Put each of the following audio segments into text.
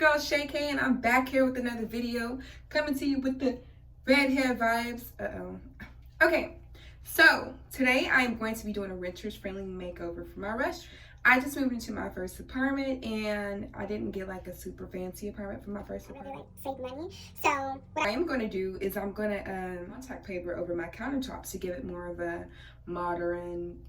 girl Shay K, and I'm back here with another video, coming to you with the redhead vibes. Okay, so today I'm going to be doing a renters friendly makeover for my restaurant. I just moved into my first apartment, and I didn't get like a super fancy apartment for my first apartment. Save money. So what I am going to do is I'm going to contact paper over my countertops to give it more of a modern,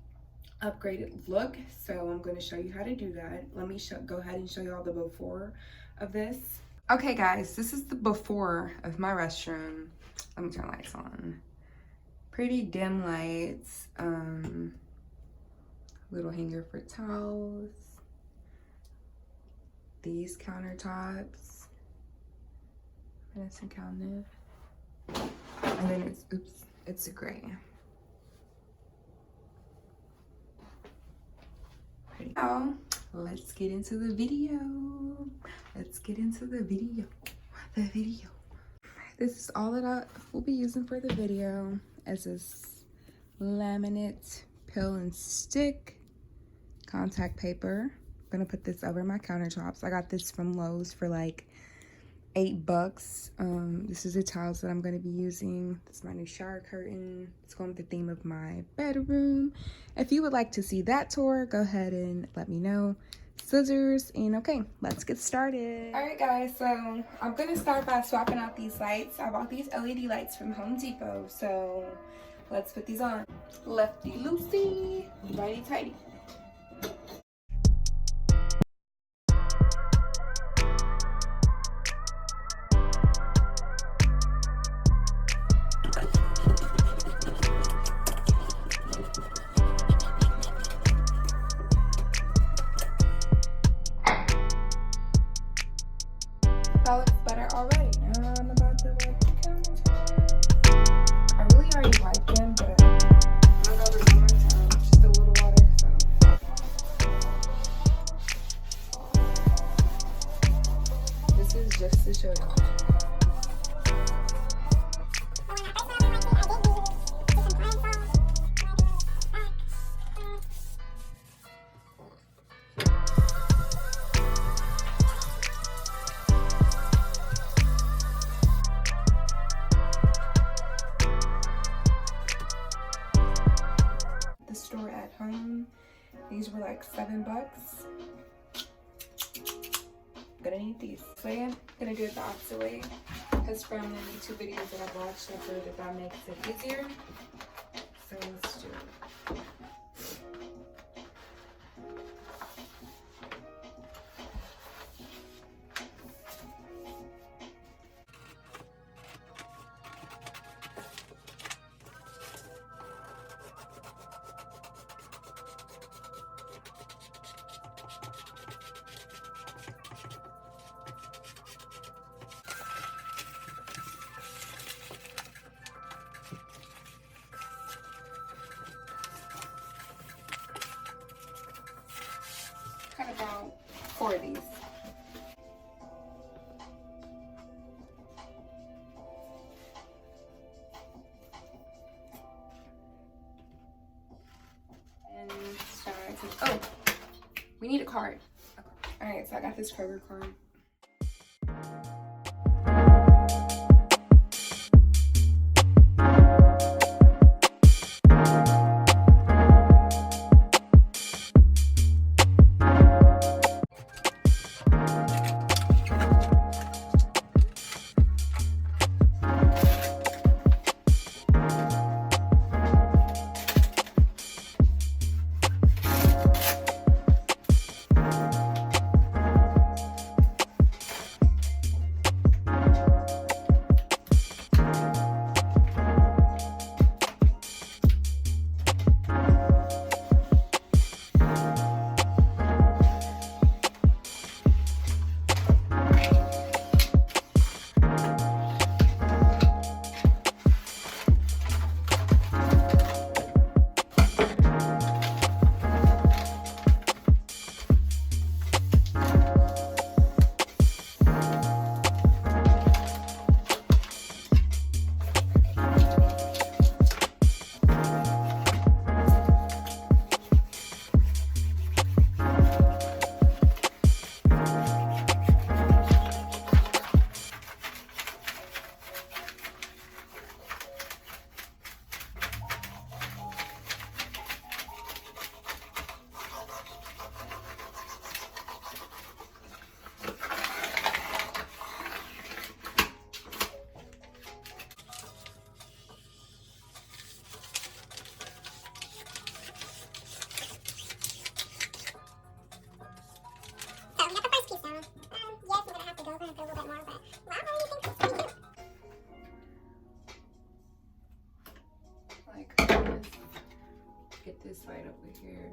upgraded look. So I'm going to show you how to do that. Let me go ahead and show you all the before of this. Okay guys, this is the before of my restroom. Let me turn lights on. Pretty dim lights, little hanger for towels, these countertops, medicine cabinet, and then it's a gray. Now, let's get into the video. This is all that I will be using for the video, as this laminate peel and stick contact paper. I'm gonna put this over my countertops. I got this from Lowe's for like $8. This is the towels that I'm going to be using. This is my new shower curtain. It's going with the theme of my bedroom. If you would like to see that tour, go ahead and let me know. Scissors, and okay, let's get started. All right guys, so I'm going to start by swapping out these lights. I bought these LED lights from Home Depot, so let's put these on. Lefty loosey, righty tighty. That looks better already. Now I'm about to wipe the countertop. I really already wiped them, but I'm gonna go over one more time. Just a little water. So. This is just to show you. Store at home. These were like $7. Gonna need these. So yeah, I'm gonna do it the opposite way, because from the YouTube videos that I've watched, I've heard that makes it easier. So let's do it. About 4 of these. And oh, we need a card. Okay. All right, so I got this Kroger card. this right over here.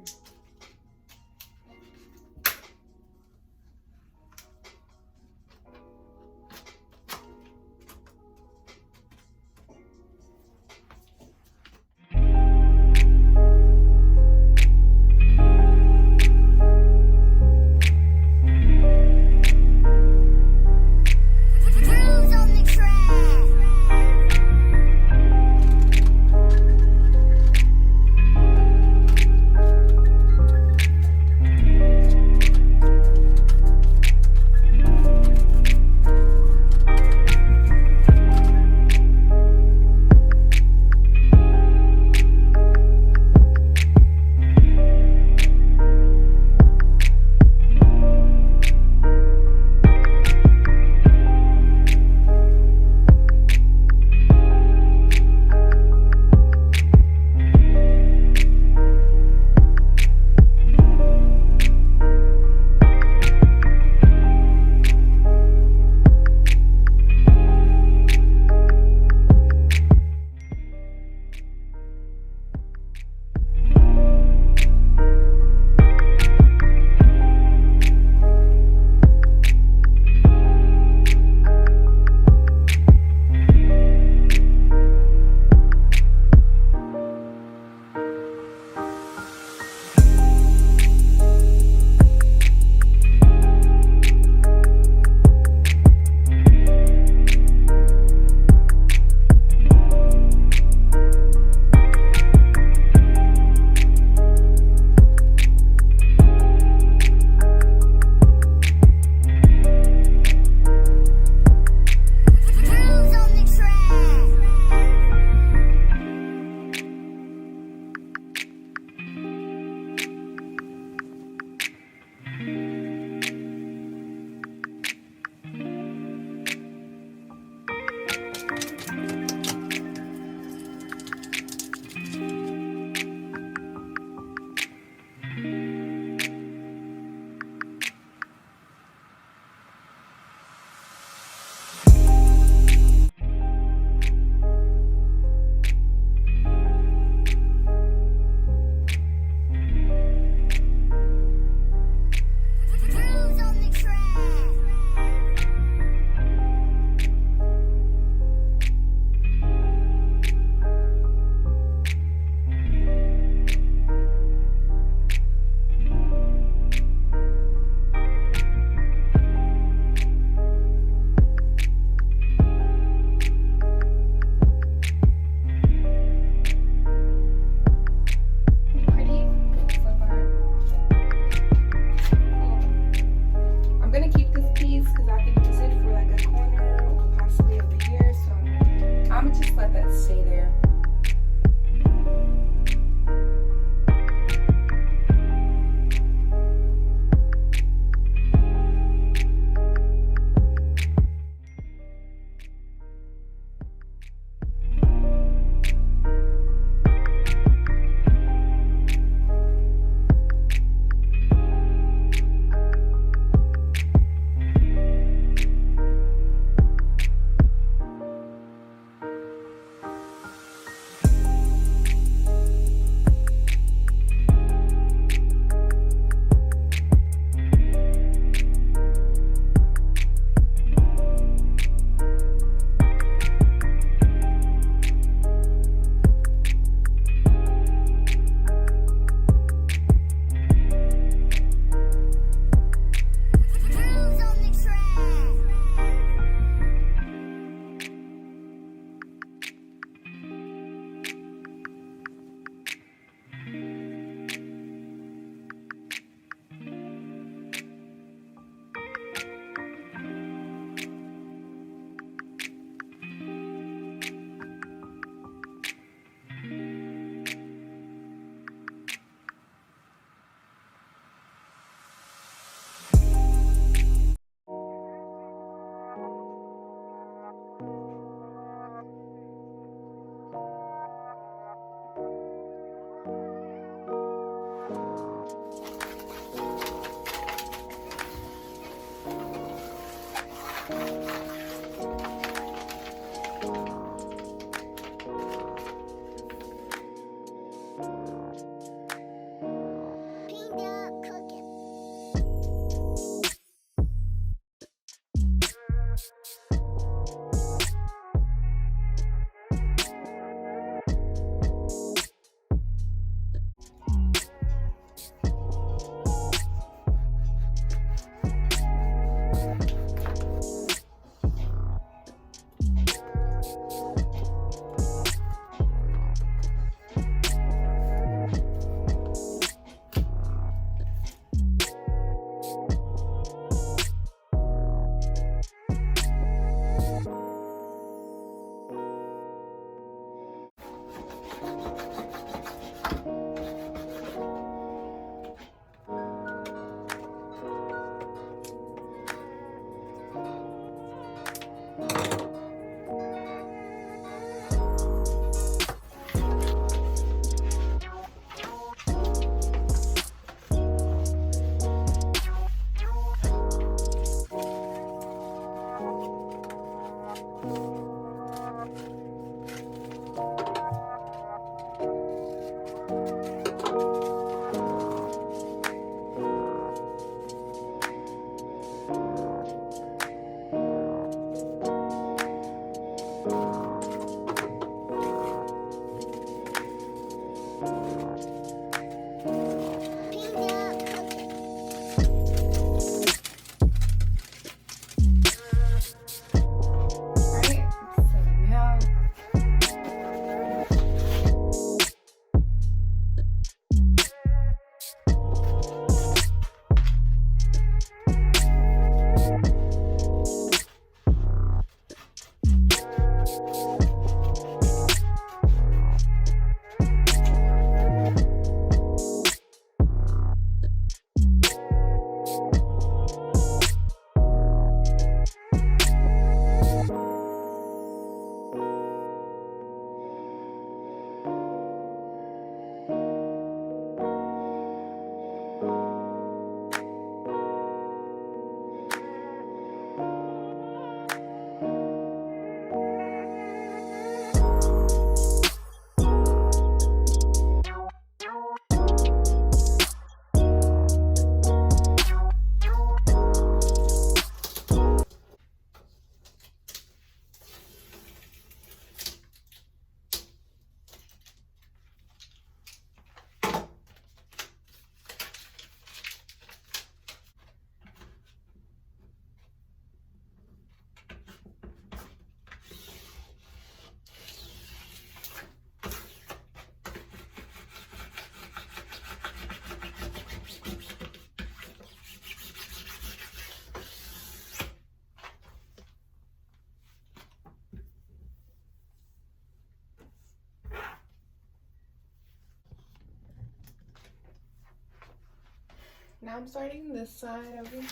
Now I'm starting this side over here.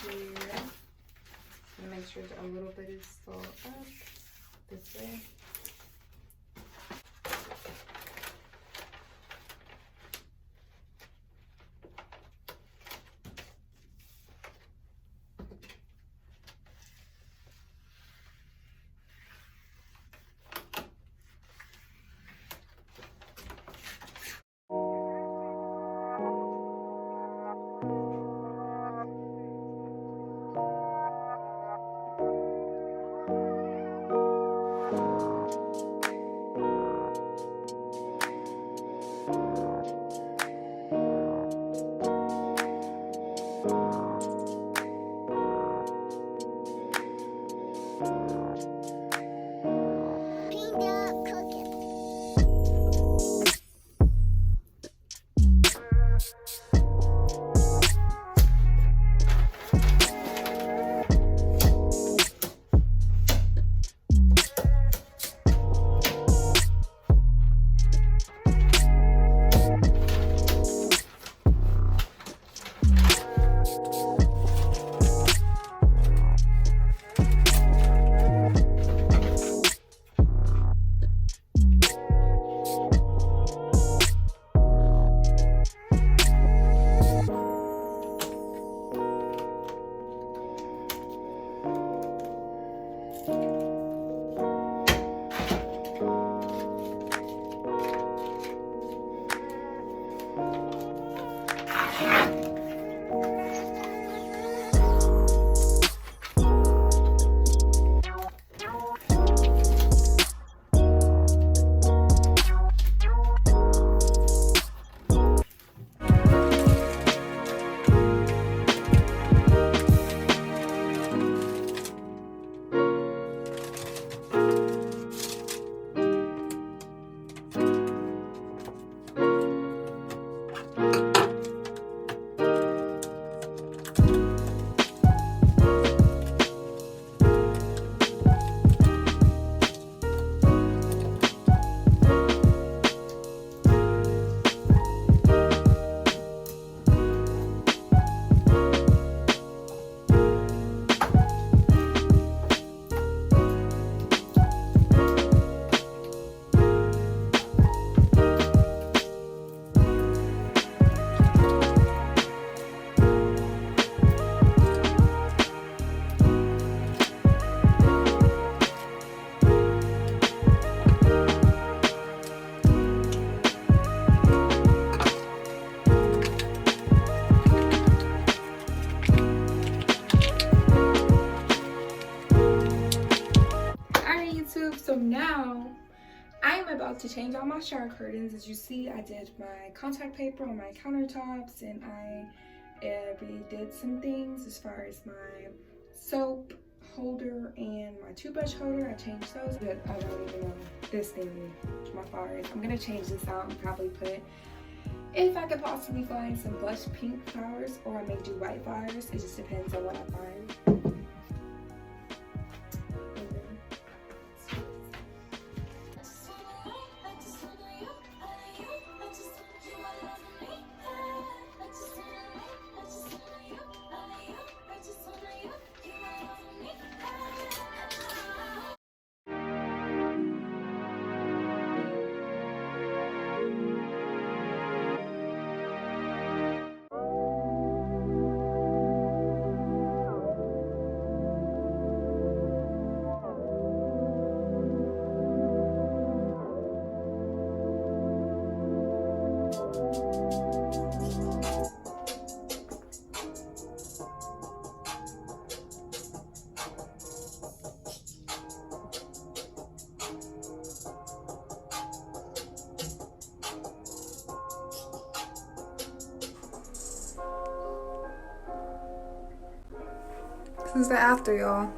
I'm gonna make sure that a little bit is still up this way. YouTube. So now I am about to change all my shower curtains. As you see, I did my contact paper on my countertops, and I redid some things as far as my soap holder and my toothbrush holder. I changed those, but I don't even know this thing, my flowers. I'm gonna change this out and probably put, if I could possibly find some blush pink flowers, or I may do white flowers. It just depends on what I find. This is the after, y'all.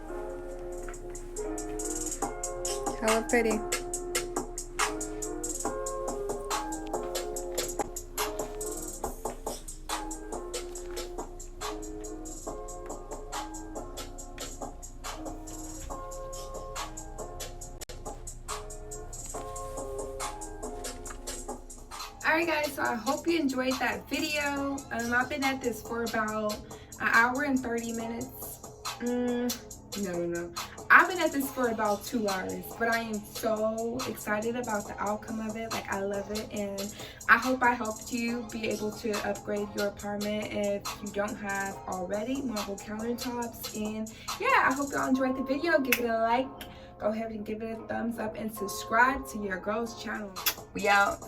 Hella pretty. Alright guys, so I hope you enjoyed that video. I've been at this for about an hour and 30 minutes. No. I've been at this for about 2 hours, but I am so excited about the outcome of it. Like, I love it, and I hope I helped you be able to upgrade your apartment if you don't have already marble countertops. And yeah, I hope y'all enjoyed the video. Give it a like, go ahead and give it a thumbs up, and subscribe to your girl's channel. We out.